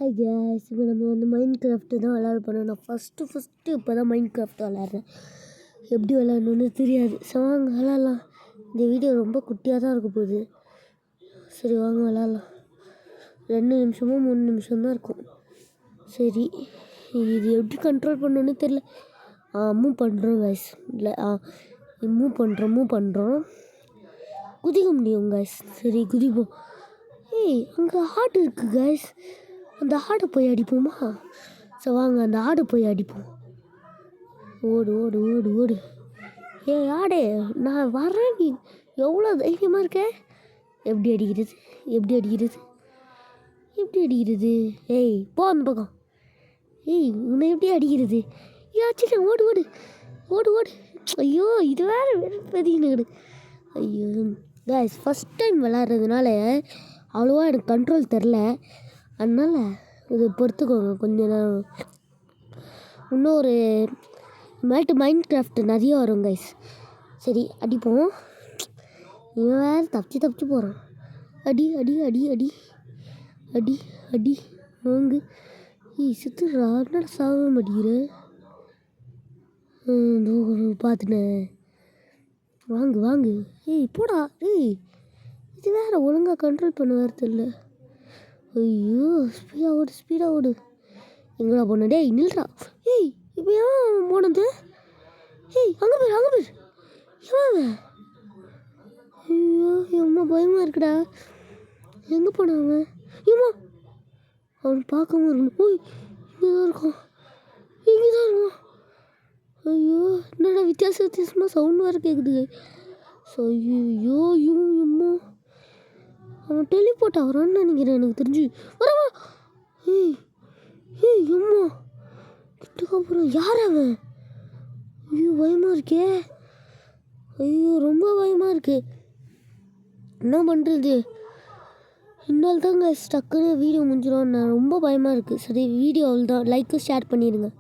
Hi guys, இப்போ நம்ம வந்து மைண்ட் கிராஃப்ட்டு தான் விளையாட போகிறோம். நான் ஃபஸ்ட்டு இப்போ தான் மைண்ட் கிராஃப்ட் விளையாடுறேன். எப்படி விளையாடணுன்னு தெரியாது. சரி வாங்க விளையாடலாம். இந்த வீடியோ ரொம்ப குட்டியாக தான் இருக்க போகுது. சரி வாங்க விளையாடலாம். 2 நிமிஷமோ 3 நிமிஷம் தான் இருக்கும். சரி, இது எப்படி கண்ட்ரோல் பண்ணணுன்னு தெரில. மூவ் பண்ணுறோம் கைஸ். இல்லை மூவ் பண்ணுறோம். குதிக்க முடியும் கைஸ். சரி குதிப்போம். அங்கே ஆடு இருக்குது கைஸ். அந்த ஆடை போய் அடிப்போமா? சரி வாங்க அந்த ஆடை போய் அடிப்போம். ஓடு ஓடு ஓடு ஓடு. ஆடே, நான் வரேன். நீ எவ்வளோ தைரியமாக இருக்க? எப்படி அடிக்கிறது? போ அந்த பக்கம். உன்னை எப்படி அடிக்கிறது? ஆச்சுட்டேன். ஓடு ஓடு ஓடு ஓடு. ஐயோ, இது வேறு பெரிய. ஐயோ கைஸ், ஃபஸ்ட் டைம் விளாட்றதுனால அவ்வளோவா எனக்கு கண்ட்ரோல் தெரில. அதனால் இதை பொறுத்துக்கோங்க கொஞ்ச நேரம். இன்னும் ஒரு மைண்ட் கிராஃப்ட் நிறைய வரும் கைஸ். சரி அடிப்போம். இவன் வேறு தப்பிச்சு போகிறான். அடி அடி அடி அடி அடி அடி வாங்கு. சுற்றுறா, என்னடா சாக மாட்டேங்கிற? பார்த்துட்டேன். வாங்கு. போடா. இது வேறு ஒழுங்காக கண்ட்ரோல் பண்ண வேறு தெரியல. ஐயோ, ஸ்பீடாக ஓடு. எங்கடா போன? நில்றா. இப்போ ஏன் போனது? அங்கே போய் ஏன்? ஐயோ, எம்மா பயமாக இருக்குடா. எங்கே போனாங்க? அவன் பார்க்காம இருக்கணும். இங்கே தான் இருக்கான். ஐயோ, என்னடா வித்தியாசமாக சவுண்ட் வேறு கேட்குது. ஐயோ எம்மா, அவன் டெலிபோர்ட் ஆகிறான்னு நினைக்கிறேன் எனக்கு தெரிஞ்சு. வரவா. அம்மா கிட்டக்கப்புறம் யார் அவன்? ஐயோ பயமாக இருக்கே. ரொம்ப பயமாக இருக்கு. என்ன பண்ணுறது? இன்னால் தாங்க டக்குன்னு வீடியோ முடிஞ்சிடும். நான் ரொம்ப பயமாக இருக்குது. சரி, வீடியோ அவ்வளோதான். லைக்கு ஷேர் பண்ணிடுங்க.